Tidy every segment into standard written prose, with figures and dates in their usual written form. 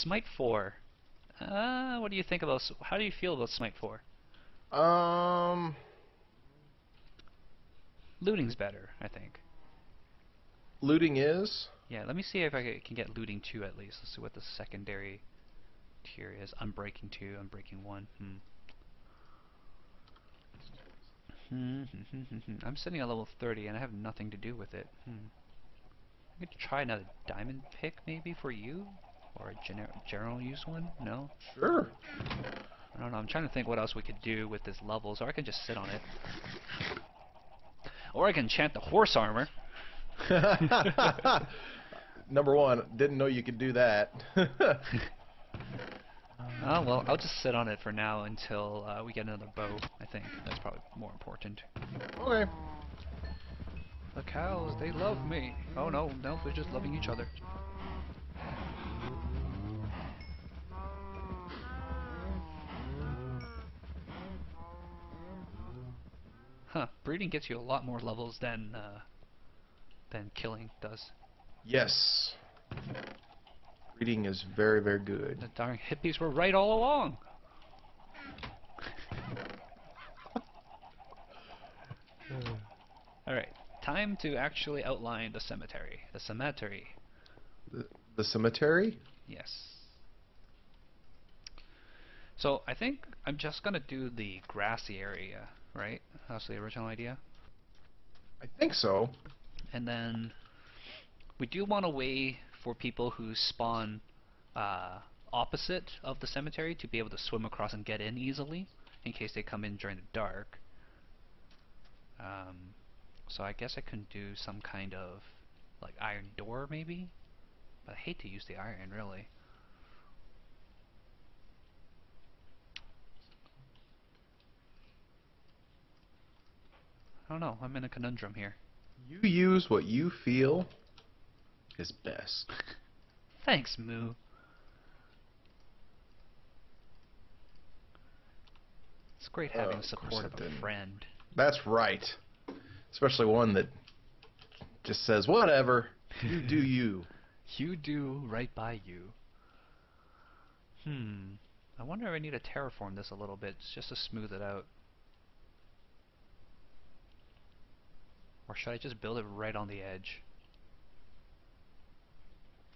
Smite 4. What do you think about? How do you feel about Smite 4? Um, Looting's better, I think. Looting is. Yeah, let me see if I can get looting 2 at least. Let's see what the secondary tier is. Unbreaking 2, Unbreaking 1. I'm sitting at level 30 and I have nothing to do with it. I could try another diamond pick maybe for you? Or a general use one? No? Sure. I don't know. I'm trying to think what else we could do with this levels. Or I can just sit on it. Or I can enchant the horse armor. Number one, didn't know you could do that. Oh, well, I'll just sit on it for now until we get another bow, I think. That's probably more important. Okay. The cows, they love me. Oh no, they're just loving each other. Huh, breeding gets you a lot more levels than killing does. Yes. Reading is very, very good. The darn hippies were right all along. Alright, time to actually outline the cemetery. The cemetery. The cemetery? Yes. So I think I'm just gonna do the grassy area, right? That's the original idea. I think so. And then we do want a way for people who spawn opposite of the cemetery to be able to swim across and get in easily, in case they come in during the dark. So I guess I can do some kind of like iron door maybe, but I hate to use the iron really. I don't know, I'm in a conundrum here. You use what you feel is best. Thanks, Moo. It's great having support of a friend. That's right. Especially one that just says, whatever, you do you. You do right by you. I wonder if I need to terraform this a little bit just to smooth it out. Or should I just build it right on the edge?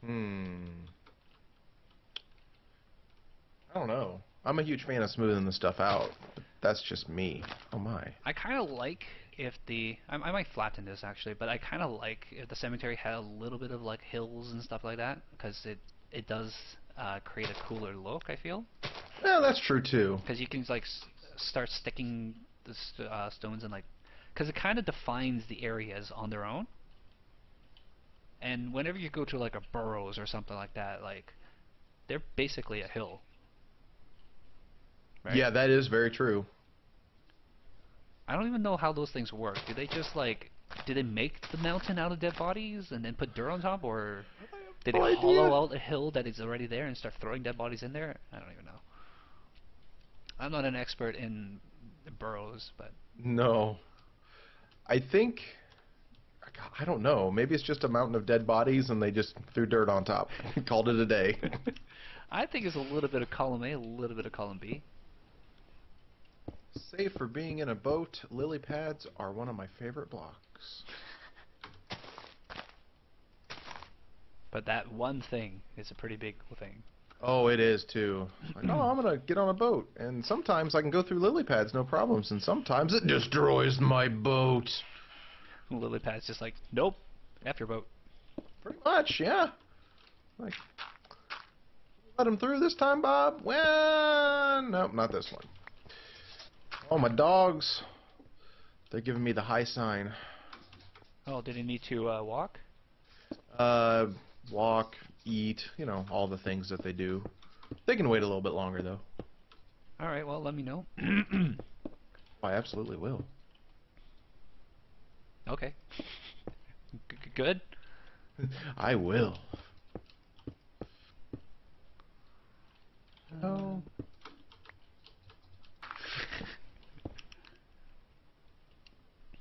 I don't know. I'm a huge fan of smoothing the stuff out, but that's just me. Oh my. I kind of like if I might flatten this actually, but I kind of like if the cemetery had a little bit of like hills and stuff like that, because it does create a cooler look, I feel. Yeah, that's true too. Because you can like start sticking the stones in like, because it kind of defines the areas on their own. And whenever you go to like a burrows or something like that, like they're basically a hill. Right? Yeah, that is very true. I don't even know how those things work. Do they just like, do they make the mountain out of dead bodies and then put dirt on top, or did they hollow out a hill that is already there and start throwing dead bodies in there? I don't even know. I'm not an expert in burrows, but No. I think, I don't know, maybe it's just a mountain of dead bodies and they just threw dirt on top. Called it a day. I think it's a little bit of column A, a little bit of column B. Save for being in a boat, lily pads are one of my favorite blocks. But that one thing is a pretty big thing. Oh, it is too. Like, oh, I'm gonna get on a boat, and sometimes I can go through lily pads, no problems, and sometimes it destroys my boat. Lily pad's just like, nope, F your boat. Pretty much, yeah. Like, let him through this time, Bob? Well, nope, not this one. Oh, my dogs. They're giving me the high sign. Oh, did he need to walk? Walk, eat, you know, all the things that they do. They can wait a little bit longer, though. Alright, well, let me know. I absolutely will. Okay. Good? I will. Oh.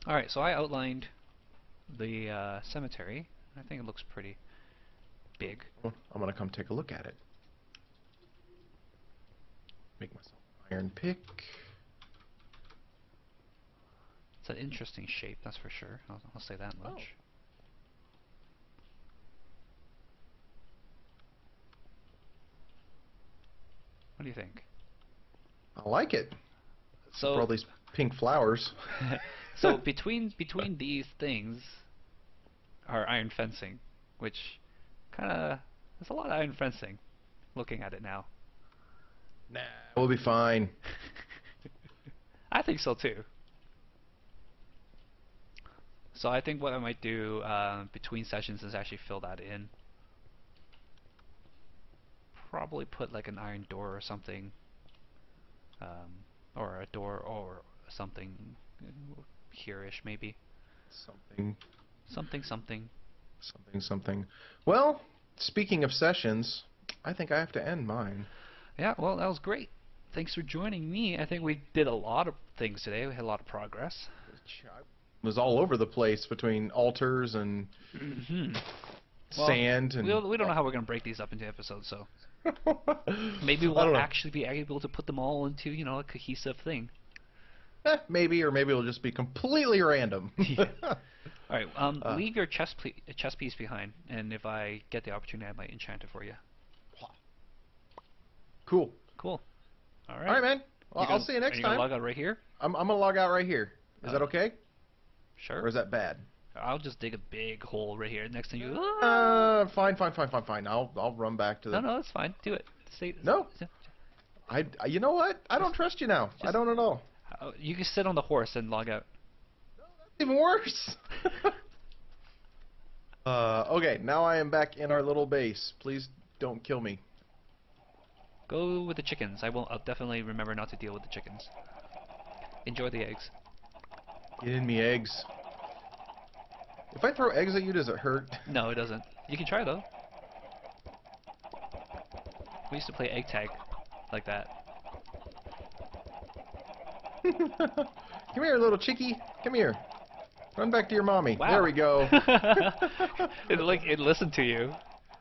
Alright, so I outlined the cemetery. I think it looks pretty big. I'm gonna come take a look at it. Make myself an iron pick. It's an interesting shape, that's for sure. I'll say that much. Oh. What do you think? I like it. So For all these pink flowers. so between these things are iron fencing, which kind of there's a lot of iron fencing. Looking at it now, Nah, we'll be fine. I think so too. So I think what I might do between sessions is actually fill that in. Probably put like an iron door or something, or a door or something here-ish maybe. Something. Something. Something. Well, speaking of sessions, I think I have to end mine. Yeah, well, that was great. Thanks for joining me. I think we did a lot of things today. We had a lot of progress. I was all over the place between altars and sand and. We don't know how we're going to break these up into episodes, so maybe I don't we'll know. actually be able to put them all into, a cohesive thing. Maybe, or maybe it'll just be completely random. Yeah. All right, leave your chess piece behind, and if I get the opportunity, I might enchant it for you. Cool. Cool. All right. All right, man. Well, I'll see you next are you time. Gonna log out right here? I'm gonna log out right here. Is that okay? Sure. Or is that bad? I'll just dig a big hole right here. Next thing you. Fine. I'll run back to the. No, that's fine. Do it. No. You know what? I don't trust you now. I don't at all. You can sit on the horse and log out. Even worse. Okay, now I am back in our little base. Please don't kill me. Go with the chickens. I'll definitely remember not to deal with the chickens. Enjoy the eggs. Get in me eggs. If I throw eggs at you, does it hurt? No, it doesn't. You can try though. We used to play egg tag like that. Come here, little chickie. Come here. Run back to your mommy. Wow. There we go. it listened to you.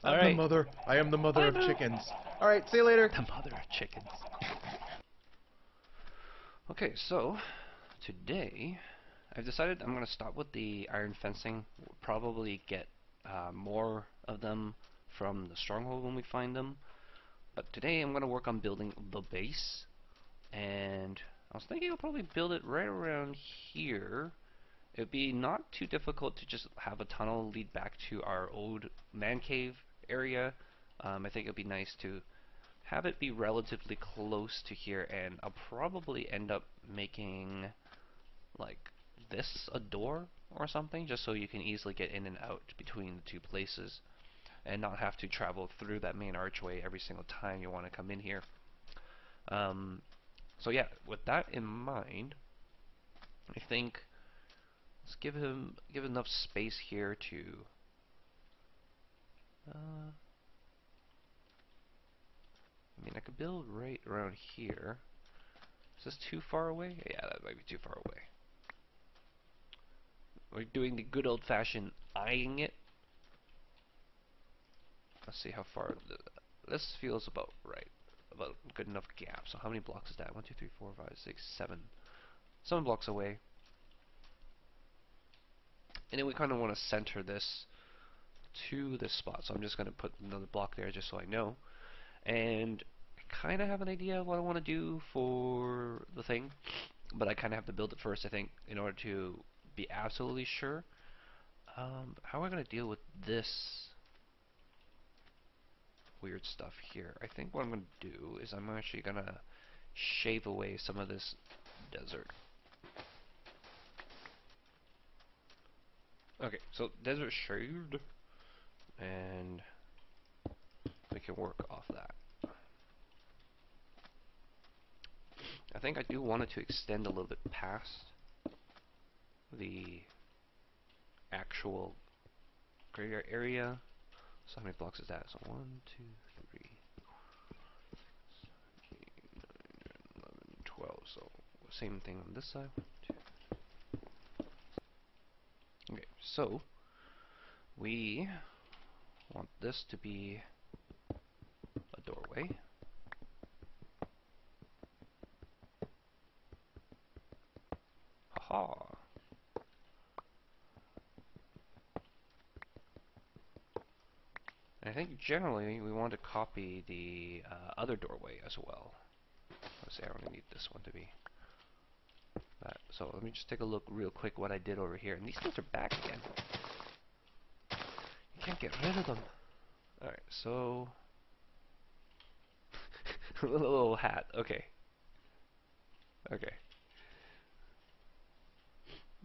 All right. I am the mother of chickens. All right, see you later. The mother of chickens. Okay, so today I've decided I'm going to stop with the iron fencing. We'll probably get more of them from the stronghold when we find them. But today I'm going to work on building the base. And I was thinking I'll probably build it right around here. It would be not too difficult to just have a tunnel lead back to our old man cave area. I think it would be nice to have it be relatively close to here, and I'll probably end up making like this a door or something, just so you can easily get in and out between the two places and not have to travel through that main archway every single time you want to come in here. So yeah, with that in mind, I think let's give enough space here to I mean, I could build right around here. Is this too far away? Yeah, that might be too far away. We're doing the good old-fashioned eyeing it. Let's see how far this feels about right. About good enough gap. So how many blocks is that? 1, 2, 3, 4, 5, 6, 7. 7 blocks away. And then we kind of want to center this to this spot. So I'm just going to put another block there just so I know. And I kind of have an idea of what I want to do for the thing, but I kind of have to build it first, I think, in order to be absolutely sure. How am I going to deal with this weird stuff here? I think what I'm going to do is I'm actually going to shave away some of this desert. Okay, so desert shaved, and we can work off that. I think I do want it to extend a little bit past the actual graveyard area. So how many blocks is that? So 1, 2, 3, 17, 9, 11, 12. So same thing on this side. 1, 2. Okay, so we want this to be a doorway. Aha. I think generally we want to copy the other doorway as well. Let's say I only need this one to be that. So let me just take a look real quick what I did over here. And these things are back again. You can't get rid of them. Alright, so... little hat. Okay. Okay.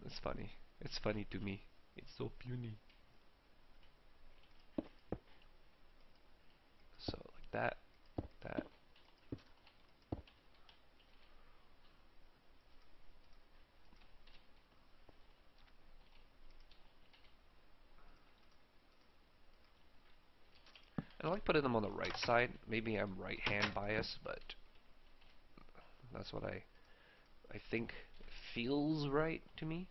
It's funny. It's funny to me. It's so puny. So like that. That. I like putting them on the right side. Maybe I'm right hand biased, but that's what I think feels right to me.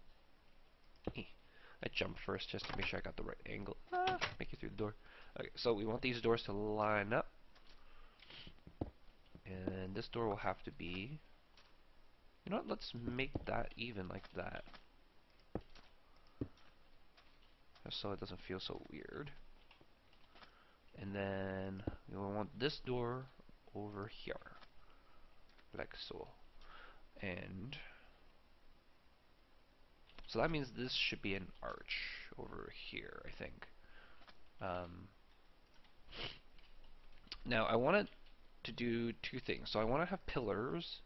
I jump first just to make sure I got the right angle. Make it through the door. Okay, so we want these doors to line up. And this door will have to be... You know what, let's make that even like that. Just so it doesn't feel so weird. And then we want this door over here. Like so. And... so that means this should be an arch over here, I think. Now I want it to do two things. So I want to have pillars,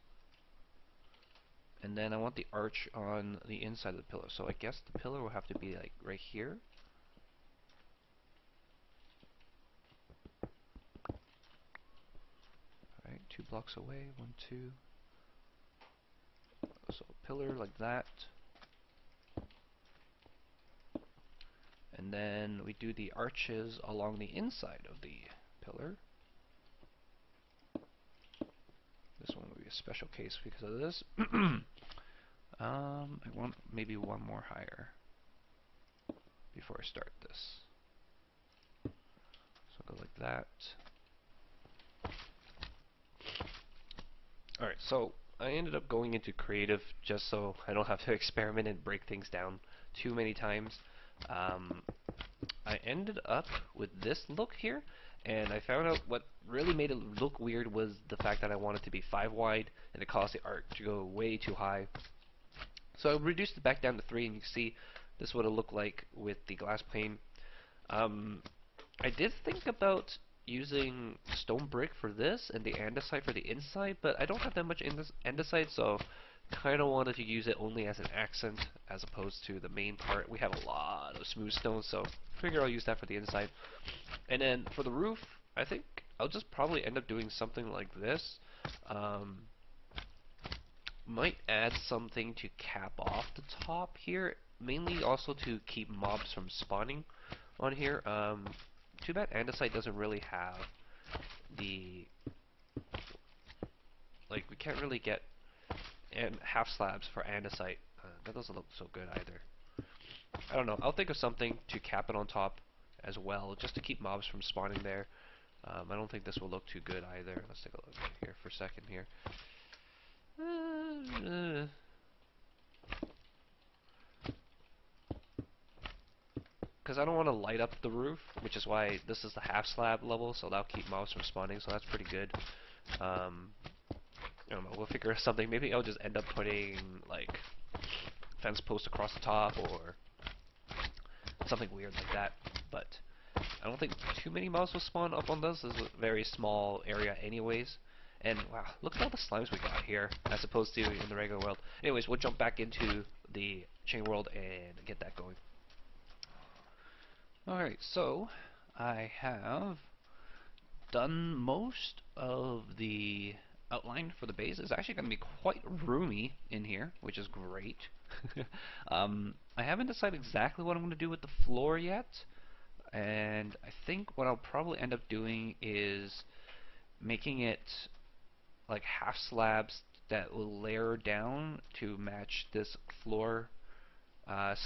and then I want the arch on the inside of the pillar. So I guess the pillar will have to be like right here. Alright, 2 blocks away, 1, 2. So a pillar like that. And then we do the arches along the inside of the pillar. This one will be a special case because of this. I want maybe one more higher before I start this. So go like that. Alright, so I ended up going into creative just so I don't have to experiment and break things down too many times. I ended up with this look here, and I found out what really made it look weird was the fact that I wanted to be 5 wide, and it caused the art to go way too high. So I reduced it back down to 3, and you can see this is what it looked like with the glass pane. I did think about using stone brick for this and the andesite for the inside, but I don't have that much andesite, so kind of wanted to use it only as an accent as opposed to the main part. We have a lot of smooth stone, so I figure I'll use that for the inside. And then for the roof, I think I'll just probably end up doing something like this. Might add something to cap off the top here, mainly also to keep mobs from spawning on here. Too bad andesite doesn't really have the... like, we can't really get half slabs for andesite. That doesn't look so good either. I don't know. I'll think of something to cap it on top as well, just to keep mobs from spawning there. I don't think this will look too good either. Let's take a look here for a second here. Because I don't want to light up the roof, which is why this is the half slab level, so that'll keep mobs from spawning, so that's pretty good. I don't know, we'll figure out something. Maybe I'll just end up putting, like, fence posts across the top, or something weird like that. But I don't think too many mobs will spawn up on this. This is a very small area anyways. And wow, look at all the slimes we got here, as opposed to in the regular world. Anyways, we'll jump back into the Chainworld and get that going. Alright, so I have done most of the outline for the base. It's actually going to be quite roomy in here, which is great. I haven't decided exactly what I'm going to do with the floor yet, and I think what I'll probably end up doing is making it like half slabs that will layer down to match this floor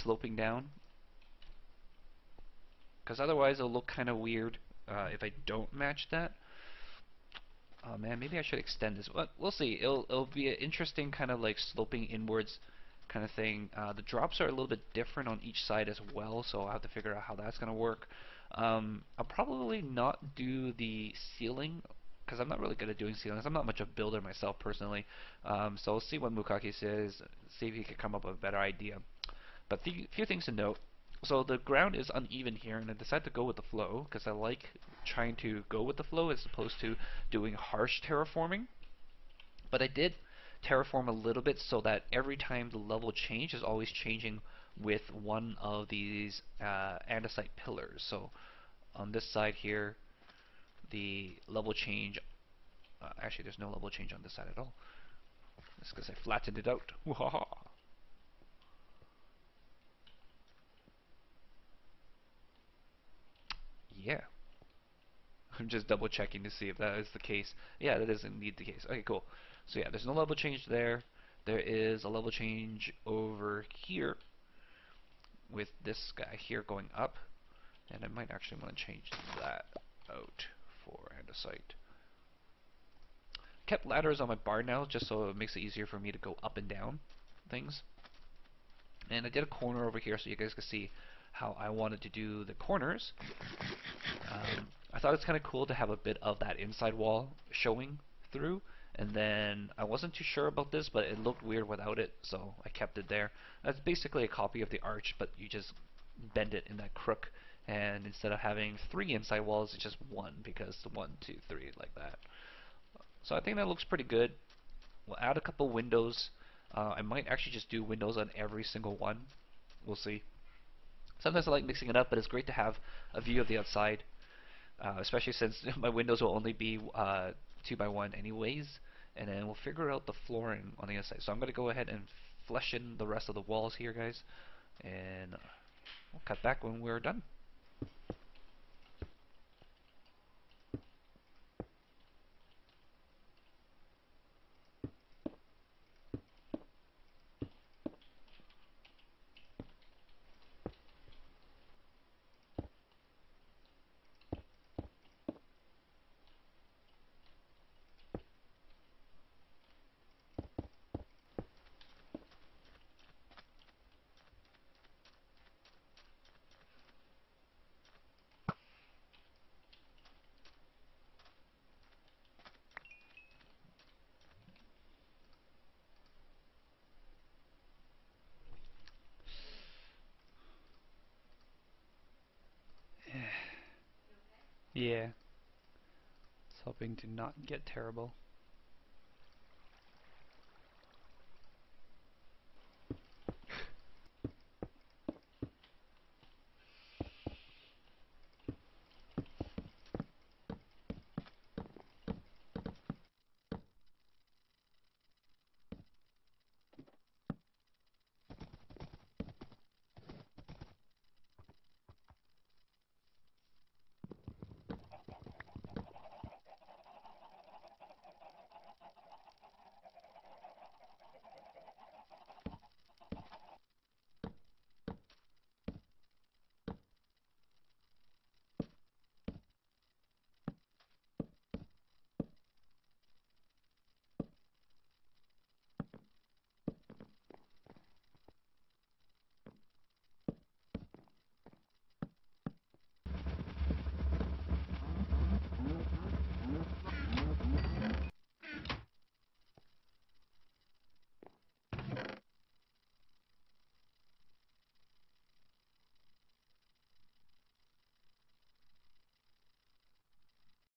sloping down, because otherwise it'll look kind of weird if I don't match that. Oh man, maybe I should extend this. But we'll see. It'll be an interesting kind of like sloping inwards kind of thing. The drops are a little bit different on each side as well, so I'll have to figure out how that's going to work. I'll probably not do the ceiling because I'm not really good at doing ceilings. I'm not much of a builder myself personally. So we'll see what Mukaki says, see if he can come up with a better idea. But a few things to note. So the ground is uneven here, and I decided to go with the flow because I like trying to go with the flow as opposed to doing harsh terraforming. But I did terraform a little bit so that every time the level change is always changing with one of these andesite pillars. So on this side here, the level change, actually there's no level change on this side at all. That's because I flattened it out. Yeah. I'm just double checking to see if that is the case. Yeah, that is indeed the case. Okay, cool. So yeah, there's no level change there. There is a level change over here with this guy here going up. And I might actually want to change that out for andesite. Kept ladders on my bar now just so it makes it easier for me to go up and down things. And I did a corner over here so you guys can see how I wanted to do the corners. I thought it's kind of cool to have a bit of that inside wall showing through, and then I wasn't too sure about this, but it looked weird without it, so I kept it there. That's basically a copy of the arch, but you just bend it in that crook, and instead of having 3 inside walls, it's just 1, because 1, 2, 3, like that. So I think that looks pretty good. We'll add a couple windows. I might actually just do windows on every single one. We'll see. Sometimes I like mixing it up, but it's great to have a view of the outside. Especially since my windows will only be 2x1 anyways, and then we'll figure out the flooring on the inside. So I'm going to go ahead and flesh in the rest of the walls here, guys, and we'll cut back when we're done. Yeah. It's hoping to not get terrible.